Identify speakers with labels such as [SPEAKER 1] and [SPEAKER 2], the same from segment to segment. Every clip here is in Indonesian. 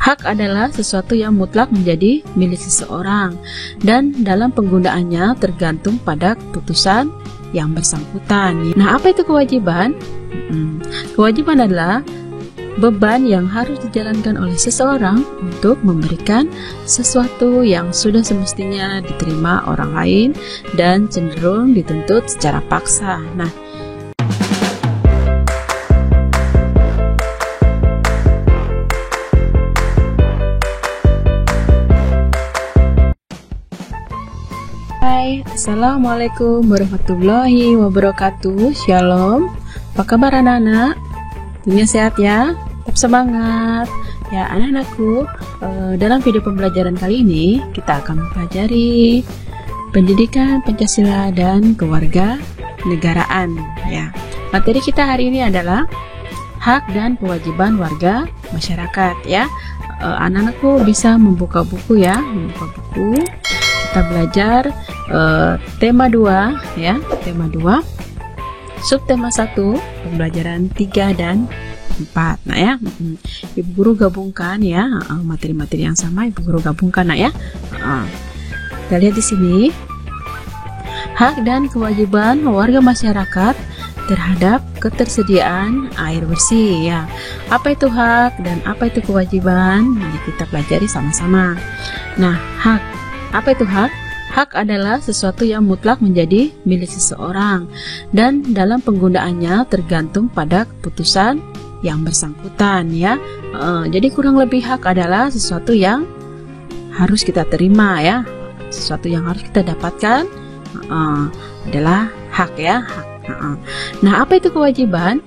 [SPEAKER 1] Hak adalah sesuatu yang mutlak menjadi milik seseorang dan dalam penggunaannya tergantung pada keputusan yang bersangkutan. Nah, apa itu kewajiban? Kewajiban adalah beban yang harus dijalankan oleh seseorang untuk memberikan sesuatu yang sudah semestinya diterima orang lain dan cenderung dituntut secara paksa. Nah, hai, assalamualaikum warahmatullahi wabarakatuh. Shalom, apa kabar anak-anak? Tentunya sehat ya, tetap semangat ya anak-anakku. Dalam video pembelajaran kali ini kita akan mempelajari pendidikan Pancasila dan keluarga negaraan ya. Materi kita hari ini adalah hak dan kewajiban warga masyarakat ya. Anak-anakku bisa membuka buku ya, membuka buku. Kita belajar tema 2 ya, tema 2, subtema 1, pembelajaran 3 dan 4. Nah ya, Ibu Guru gabungkan ya materi-materi yang sama, Ibu Guru gabungkan nah ya. Kita lihat di sini hak dan kewajiban warga masyarakat terhadap ketersediaan air bersih ya. Apa itu hak dan apa itu kewajiban? Mari kita pelajari sama-sama. Nah, hak. Apa itu hak? Hak adalah sesuatu yang mutlak menjadi milik seseorang dan dalam penggunaannya tergantung pada keputusan yang bersangkutan ya. Jadi kurang lebih hak adalah sesuatu yang harus kita terima ya, sesuatu yang harus kita dapatkan adalah hak ya, hak. Nah, apa itu kewajiban?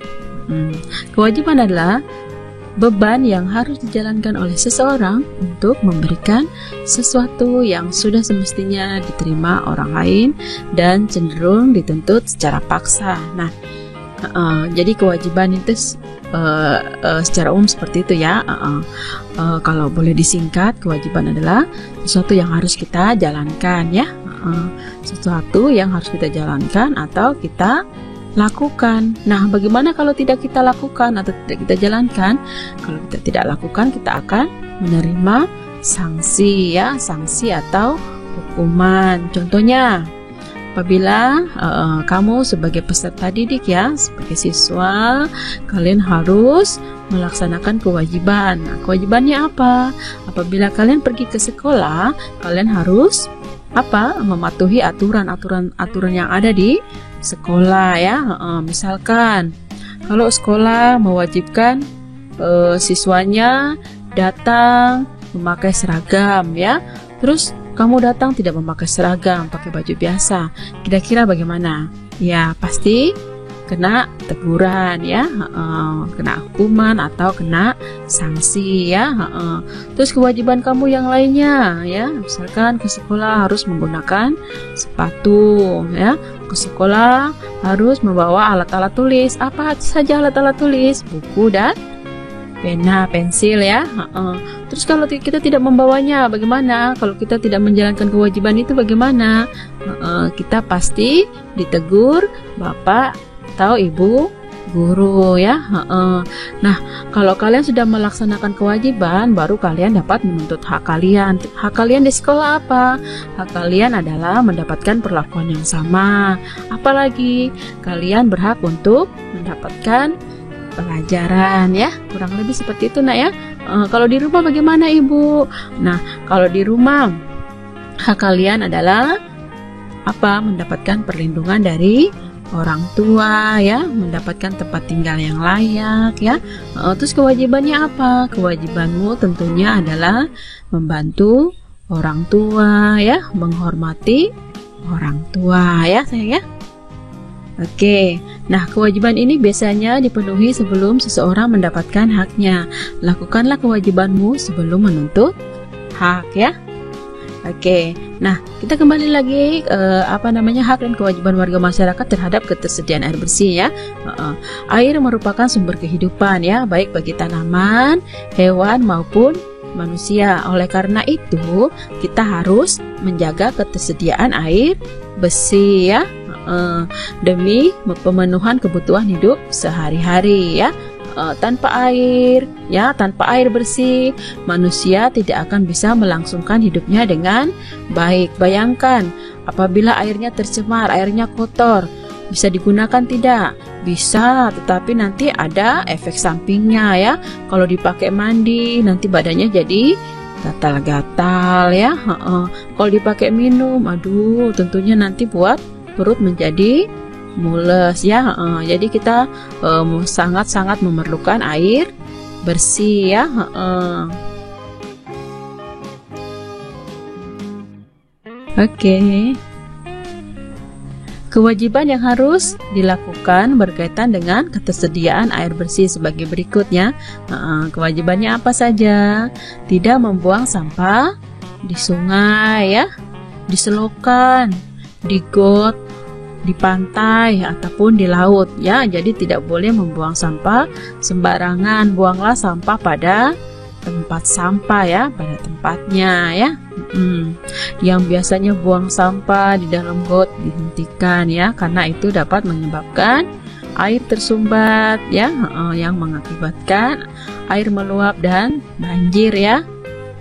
[SPEAKER 1] Kewajiban adalah beban yang harus dijalankan oleh seseorang untuk memberikan sesuatu yang sudah semestinya diterima orang lain dan cenderung dituntut secara paksa. Nah, jadi kewajiban itu secara umum seperti itu ya. Kalau boleh disingkat, kewajiban adalah sesuatu yang harus kita jalankan ya, sesuatu yang harus kita jalankan atau kita lakukan. Nah, bagaimana kalau tidak kita lakukan atau tidak kita jalankan? Kalau kita tidak lakukan, kita akan menerima sanksi ya, sanksi atau hukuman. Contohnya, apabila kamu sebagai peserta didik ya, sebagai siswa, kalian harus melaksanakan kewajiban. Nah, kewajibannya apa? Apabila kalian pergi ke sekolah, kalian harus mematuhi aturan yang ada di sekolah ya. Misalkan kalau sekolah mewajibkan siswanya datang memakai seragam ya, terus kamu datang tidak memakai seragam, pakai baju biasa, kira-kira bagaimana? Ya pasti kena teguran ya, kena hukuman atau kena sanksi ya. Terus kewajiban kamu yang lainnya ya, misalkan ke sekolah harus menggunakan sepatu ya, ke sekolah harus membawa alat-alat tulis. Apa saja alat-alat tulis? Buku dan pena, pensil ya. Terus kalau kita tidak membawanya bagaimana? Kalau kita tidak menjalankan kewajiban itu bagaimana? Kita pasti ditegur Bapak atau Ibu Guru ya. Nah, kalau kalian sudah melaksanakan kewajiban, baru kalian dapat menuntut hak kalian. Hak kalian di sekolah apa? Hak kalian adalah mendapatkan perlakuan yang sama. Apalagi kalian berhak untuk mendapatkan pelajaran ya, kurang lebih seperti itu nak ya. Kalau di rumah bagaimana Ibu? Nah, kalau di rumah hak kalian adalah mendapatkan perlindungan dari orang tua ya, mendapatkan tempat tinggal yang layak ya. Terus kewajibannya apa? Kewajibanmu tentunya adalah membantu orang tua ya, menghormati orang tua ya sayang ya. Oke, nah kewajiban ini biasanya dipenuhi sebelum seseorang mendapatkan haknya. Lakukanlah kewajibanmu sebelum menuntut hak ya. Oke, nah kita kembali lagi hak dan kewajiban warga masyarakat terhadap ketersediaan air bersih ya. Air merupakan sumber kehidupan ya, baik bagi tanaman, hewan maupun manusia. Oleh karena itu kita harus menjaga ketersediaan air bersih ya, demi pemenuhan kebutuhan hidup sehari-hari ya. Tanpa air, ya, tanpa air bersih, manusia tidak akan bisa melangsungkan hidupnya dengan baik. Bayangkan, apabila airnya tercemar, airnya kotor, bisa digunakan tidak? Bisa, tetapi nanti ada efek sampingnya ya. Kalau dipakai mandi, nanti badannya jadi gatal-gatal ya. Kalau dipakai minum, aduh, tentunya nanti buat perut menjadi mules ya. Jadi kita sangat-sangat memerlukan air bersih ya. Oke. Kewajiban yang harus dilakukan berkaitan dengan ketersediaan air bersih sebagai berikutnya. Kewajibannya apa saja? Tidak membuang sampah di sungai ya, di selokan, di got, di pantai ataupun di laut ya. Jadi tidak boleh membuang sampah sembarangan. Buanglah sampah pada tempat sampah ya, pada tempatnya ya. Yang biasanya buang sampah di dalam got dihentikan ya, karena itu dapat menyebabkan air tersumbat ya, yang mengakibatkan air meluap dan banjir ya.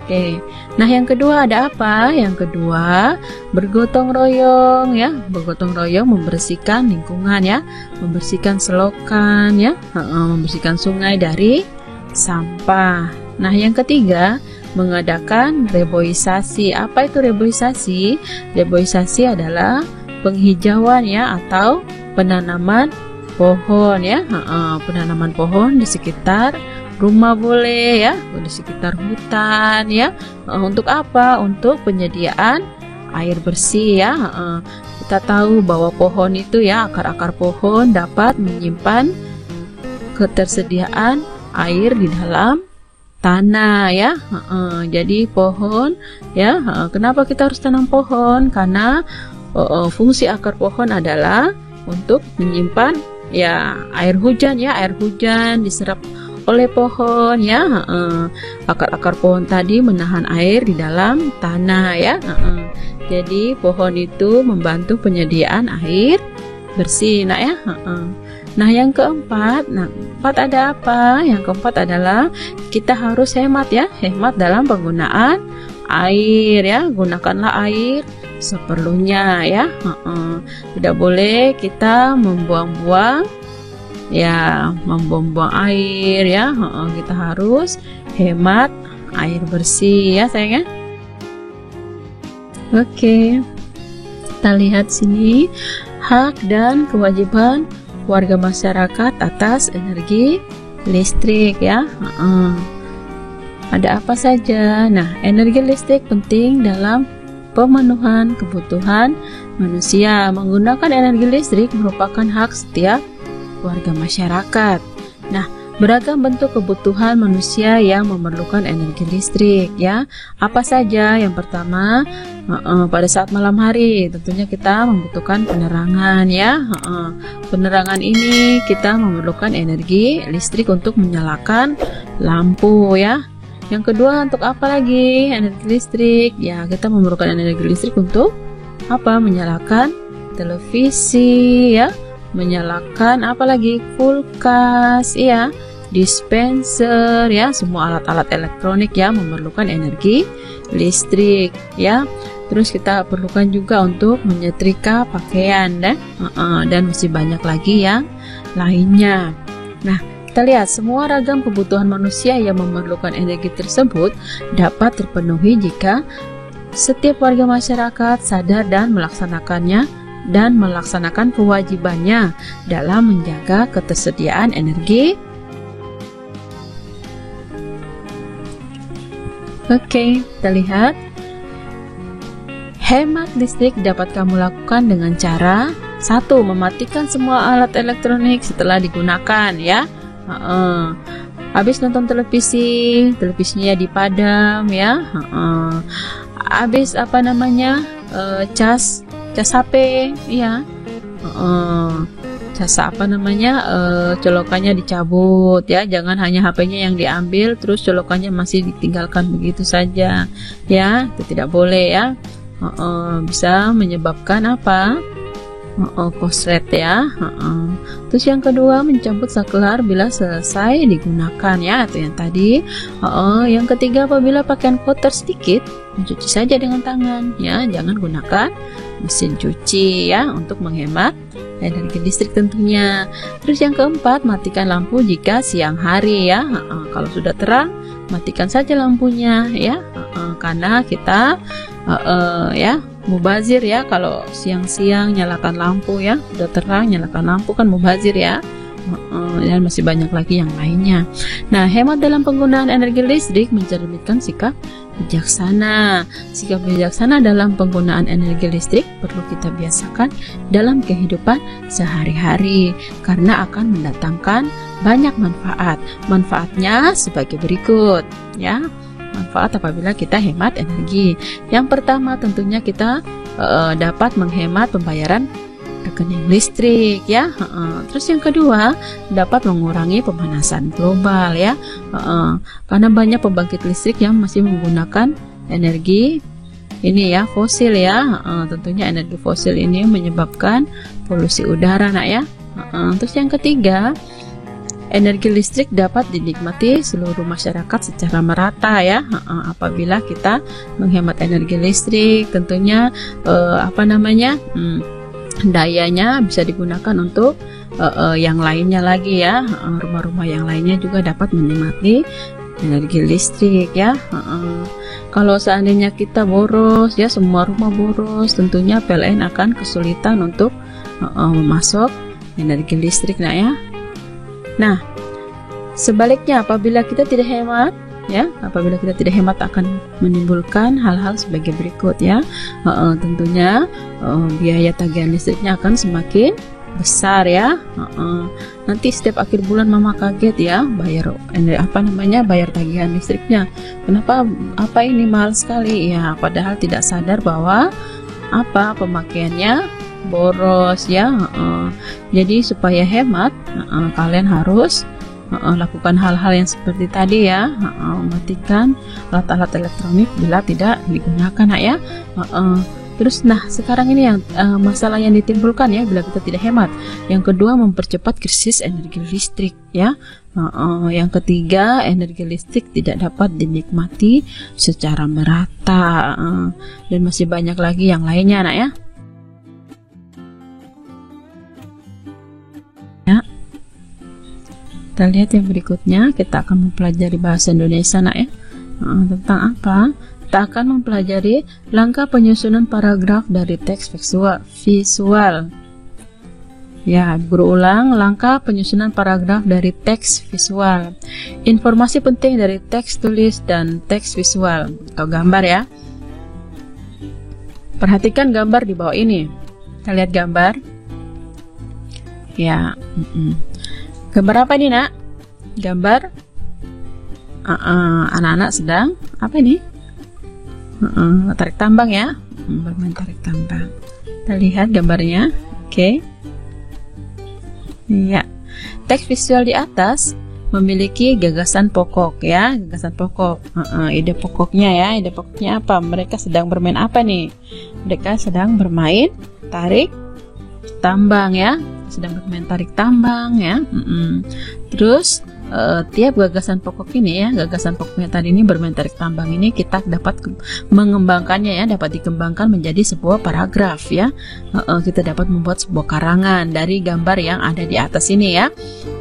[SPEAKER 1] Oke. Nah, yang kedua ada apa? Yang kedua, bergotong royong ya, bergotong royong membersihkan lingkungan ya, membersihkan selokan ya, membersihkan sungai dari sampah. Nah, yang ketiga, mengadakan reboisasi. Apa itu reboisasi? Reboisasi adalah penghijauan ya, atau penanaman pohon ya. Penanaman pohon di sekitar rumah boleh ya, di sekitar hutan ya. Untuk apa? Untuk penyediaan air bersih ya. Kita tahu bahwa pohon itu ya, akar-akar pohon dapat menyimpan ketersediaan air di dalam tanah ya. Jadi pohon ya, kenapa kita harus tanam pohon? Karena fungsi akar pohon adalah untuk menyimpan ya air hujan ya, air hujan diserap oleh pohon ya. Akar-akar pohon tadi menahan air di dalam tanah ya. Jadi pohon itu membantu penyediaan air bersih nak ya. Nah, yang keempat, ada apa? Yang keempat adalah kita harus hemat ya, hemat dalam penggunaan air ya. Gunakanlah air seperlunya ya. Tidak boleh kita membuang-buang ya, membuang-buang air ya. Kita harus hemat air bersih ya sayangnya. Oke, kita lihat sini hak dan kewajiban warga masyarakat atas energi listrik ya. Ada apa saja? Nah, energi listrik penting dalam pemenuhan kebutuhan manusia. Menggunakan energi listrik merupakan hak setiap warga masyarakat. Nah, beragam bentuk kebutuhan manusia yang memerlukan energi listrik ya. Apa saja? Yang pertama, pada saat malam hari tentunya kita membutuhkan penerangan ya. Penerangan ini kita memerlukan energi listrik untuk menyalakan lampu ya. Yang kedua, untuk apa lagi energi listrik? Ya, kita memerlukan energi listrik untuk apa? Menyalakan televisi ya, menyalakan apa lagi? Kulkas ya, dispenser ya, semua alat-alat elektronik yang memerlukan energi listrik ya. Terus kita perlukan juga untuk menyetrika pakaian dan masih banyak lagi yang lainnya. Nah, kita lihat semua ragam kebutuhan manusia yang memerlukan energi tersebut dapat terpenuhi jika setiap warga masyarakat sadar dan melaksanakannya dan melaksanakan kewajibannya dalam menjaga ketersediaan energi. Oke, kita lihat. Hemat listrik dapat kamu lakukan dengan cara 1. Mematikan semua alat elektronik setelah digunakan ya. Habis nonton televisi, televisinya dipadam ya. Habis cas HP ya. Colokannya dicabut ya. Jangan hanya HP-nya yang diambil terus colokannya masih ditinggalkan begitu saja ya. Itu tidak boleh ya. Bisa menyebabkan apa? koslet ya. Terus yang kedua, mencabut saklar bila selesai digunakan ya, itu yang tadi. Yang ketiga, apabila pakaian kotor sedikit, mencuci saja dengan tangan ya, jangan gunakan mesin cuci ya, untuk menghemat energi listrik tentunya. Terus yang keempat, matikan lampu jika siang hari ya. Kalau sudah terang, matikan saja lampunya ya, karena kita ya mubazir ya, kalau siang-siang nyalakan lampu ya, udah terang nyalakan lampu kan mubazir ya. Dan masih banyak lagi yang lainnya. Nah, hemat dalam penggunaan energi listrik mencerminkan sikap bijaksana. Sikap bijaksana dalam penggunaan energi listrik perlu kita biasakan dalam kehidupan sehari-hari, karena akan mendatangkan banyak manfaat. Manfaatnya sebagai berikut ya. Manfaat apabila kita hemat energi. Yang pertama, tentunya kita dapat menghemat pembayaran rekening listrik ya. Terus yang kedua, dapat mengurangi pemanasan global ya. Karena banyak pembangkit listrik yang masih menggunakan energi ini ya, fosil ya. Tentunya energi fosil ini menyebabkan polusi udara nak ya. Terus yang ketiga, energi listrik dapat dinikmati seluruh masyarakat secara merata ya. Apabila kita menghemat energi listrik, tentunya dayanya bisa digunakan untuk yang lainnya lagi ya. Rumah-rumah yang lainnya juga dapat menikmati energi listrik ya. Kalau seandainya kita boros ya, semua rumah boros, tentunya PLN akan kesulitan untuk memasok energi listrik nah ya. Nah, sebaliknya apabila kita tidak hemat ya, apabila kita tidak hemat akan menimbulkan hal-hal sebagai berikut ya. Tentunya biaya tagihan listriknya akan semakin besar ya. Nanti setiap akhir bulan mama kaget ya, bayar bayar tagihan listriknya. Kenapa ini mahal sekali ya, padahal tidak sadar bahwa pemakaiannya boros ya. Jadi supaya hemat, kalian harus lakukan hal-hal yang seperti tadi ya. Matikan alat-alat elektronik bila tidak digunakan ya. Terus sekarang ini yang masalah yang ditimbulkan ya bila kita tidak hemat. Yang kedua, mempercepat krisis energi listrik ya. Yang ketiga, energi listrik tidak dapat dinikmati secara merata. Dan masih banyak lagi yang lainnya nak ya. Kita lihat yang berikutnya, kita akan mempelajari bahasa Indonesia nak ya. Tentang apa? Kita akan mempelajari langkah penyusunan paragraf dari teks visual. Ya, guru ulang, langkah penyusunan paragraf dari teks visual. Informasi penting dari teks tulis dan teks visual atau gambar ya. Perhatikan gambar di bawah ini. Kita lihat gambar. Ya. Gambar apa ini nak? Gambar anak-anak sedang apa ini? Tarik tambang ya, bermain tarik tambang. Kita lihat gambarnya. Oke. Ya. Teks visual di atas memiliki gagasan pokok ya, gagasan pokok. Ide pokoknya ya, ide pokoknya apa? Mereka sedang bermain apa nih? Mereka sedang bermain tarik tambang ya, sedang bermain tarik tambang ya. Terus tiap gagasan pokok ini ya, gagasan pokoknya tadi ini bermain tarik tambang ini kita dapat mengembangkannya ya, dapat dikembangkan menjadi sebuah paragraf ya. Kita dapat membuat sebuah karangan dari gambar yang ada di atas ini ya.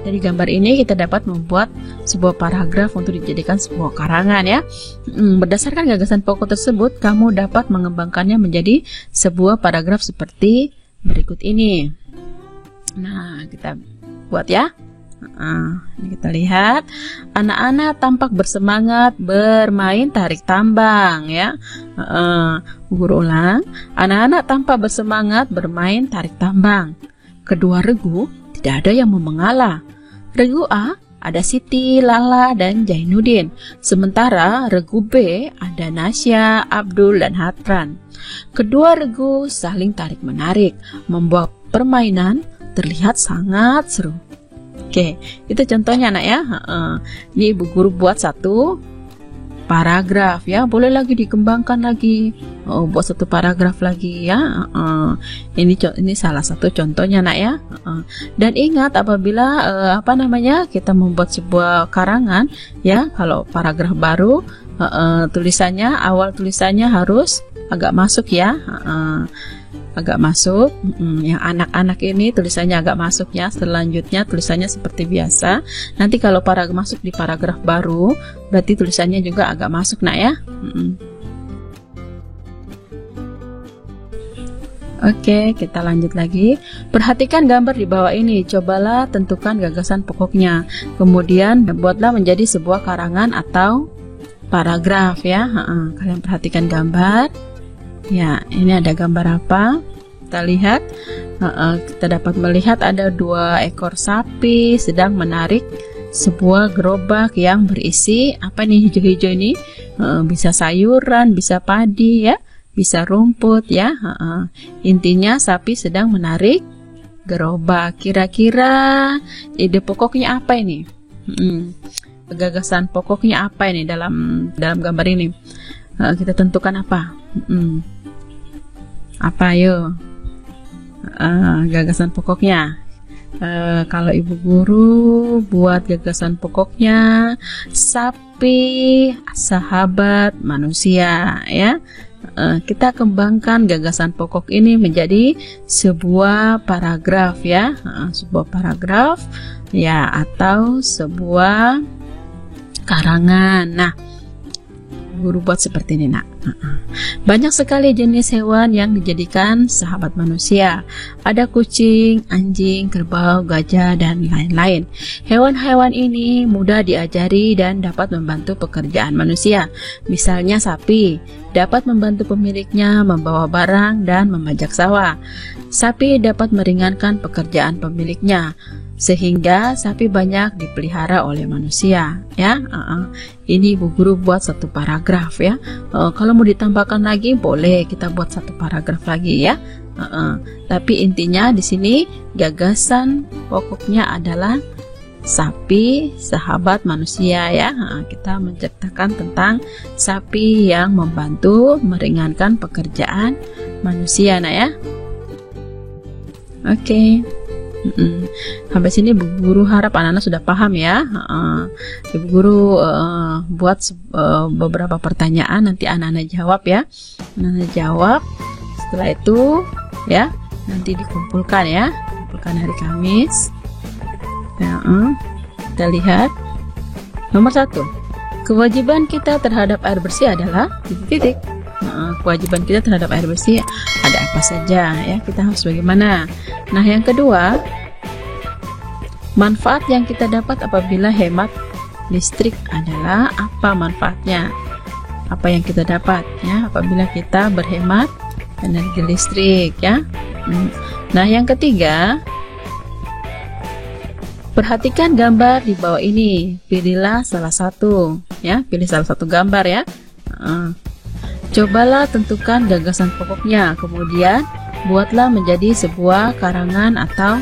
[SPEAKER 1] Dari gambar ini kita dapat membuat sebuah paragraf untuk dijadikan sebuah karangan ya. Berdasarkan gagasan pokok tersebut, kamu dapat mengembangkannya menjadi sebuah paragraf seperti berikut ini. Nah, kita buat ya. Ini kita lihat, anak-anak tampak bersemangat bermain tarik tambang ya. Guru ulang, anak-anak tampak bersemangat bermain tarik tambang. Kedua regu tidak ada yang mau mengalah. Regu A ada Siti, Lala, dan Jainuddin. Sementara regu B ada Nasya, Abdul, dan Hatran. Kedua regu saling tarik-menarik, membuat permainan terlihat sangat seru. Oke, itu contohnya anak ya. Ini ibu guru buat satu paragraf ya, boleh lagi dikembangkan lagi, buat satu paragraf lagi ya. Ini salah satu contohnya nak ya. Dan ingat apabila kita membuat sebuah karangan ya, kalau paragraf baru awal tulisannya harus agak masuk ya, agak masuk. Yang anak-anak ini tulisannya agak masuk ya, selanjutnya tulisannya seperti biasa. Nanti kalau masuk di paragraf baru, berarti tulisannya juga agak masuk nak ya. Oke, kita lanjut lagi. Perhatikan gambar di bawah ini. Cobalah tentukan gagasan pokoknya. Kemudian buatlah menjadi sebuah karangan atau paragraf ya. Kalian perhatikan gambar. Ya, ini ada gambar apa? Kita lihat. Kita dapat melihat ada 2 ekor sapi sedang menarik sebuah gerobak yang berisi apa nih, hijau-hijau ini? Bisa sayuran, bisa padi ya, bisa rumput ya. Intinya sapi sedang menarik gerobak. Kira-kira ide pokoknya apa ini? Gagasan pokoknya apa ini dalam gambar ini? Kita tentukan apa? Apa ayo? Gagasan pokoknya. Kalau ibu guru buat gagasan pokoknya, sapi sahabat manusia ya. Kita kembangkan gagasan pokok ini menjadi sebuah paragraf ya, sebuah paragraf ya, atau sebuah karangan. Nah, guru buat seperti ini nak. Banyak sekali jenis hewan yang dijadikan sahabat manusia. Ada kucing, anjing, kerbau, gajah, dan lain-lain. Hewan-hewan ini mudah diajari dan dapat membantu pekerjaan manusia. Misalnya sapi dapat membantu pemiliknya membawa barang dan membajak sawah. Sapi dapat meringankan pekerjaan pemiliknya, sehingga sapi banyak dipelihara oleh manusia ya. Ini ibu guru buat satu paragraf ya. Kalau mau ditambahkan lagi boleh kita buat satu paragraf lagi ya. Tapi intinya di sini gagasan pokoknya adalah sapi sahabat manusia ya. Kita menceritakan tentang sapi yang membantu meringankan pekerjaan manusia nah ya. Oke. Sampai sini ibu guru harap anak-anak sudah paham ya. Ibu guru buat beberapa pertanyaan, nanti anak-anak jawab ya. Anak-anak jawab, setelah itu ya nanti dikumpulkan ya, kumpulkan hari Kamis. Kita lihat nomor 1, kewajiban kita terhadap air bersih adalah titik-titik. Kewajiban kita terhadap air bersih ada apa saja ya, kita harus bagaimana. Nah, yang kedua, manfaat yang kita dapat apabila hemat listrik adalah apa manfaatnya? Apa yang kita dapat ya apabila kita berhemat energi listrik ya. Nah, yang ketiga, perhatikan gambar di bawah ini. Pilihlah salah satu ya, pilih salah satu gambar ya. Cobalah tentukan gagasan pokoknya, kemudian buatlah menjadi sebuah karangan atau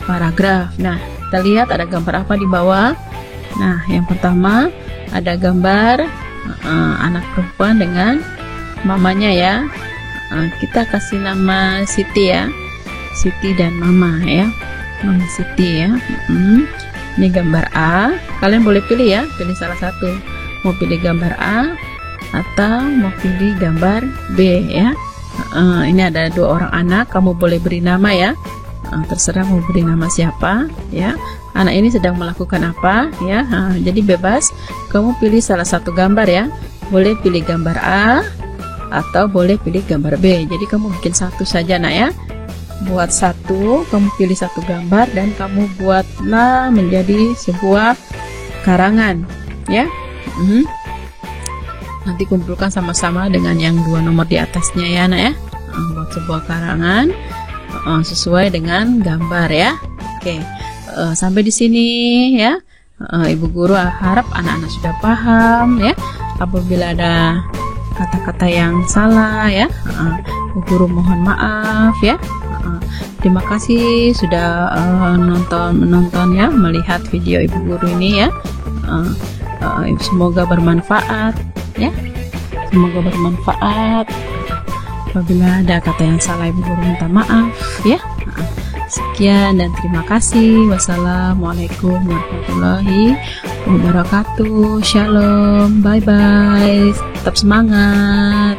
[SPEAKER 1] paragraf. Nah, kita lihat ada gambar apa di bawah. Nah, yang pertama ada gambar anak perempuan dengan mamanya ya. Kita kasih nama Siti ya, Siti dan mama ya, mama Siti ya. Ini gambar A. Kalian boleh pilih ya, pilih salah satu. Mau pilih gambar A atau mau pilih gambar B ya. Ini ada 2 orang anak, kamu boleh beri nama ya. Terserah mau beri nama siapa ya. Anak ini sedang melakukan apa ya. Jadi bebas, kamu pilih salah satu gambar ya. Boleh pilih gambar A atau boleh pilih gambar B. Jadi kamu bikin satu saja nak ya. Buat satu, kamu pilih satu gambar dan kamu buatlah menjadi sebuah karangan ya. Nanti kumpulkan sama-sama dengan yang 2 nomor di atasnya ya nak ya. Buat sebuah karangan sesuai dengan gambar ya. Oke, sampai di sini ya. Ibu guru harap anak-anak sudah paham ya. Apabila ada kata-kata yang salah ya, Ibu guru mohon maaf ya. Terima kasih sudah menonton ya, melihat video ibu guru ini ya. Semoga bermanfaat ya. Semoga bermanfaat. Apabila ada kata yang salah, Ibu Guru minta maaf ya. Sekian dan terima kasih. Wassalamualaikum warahmatullahi wabarakatuh. Shalom. Bye bye. Tetap semangat.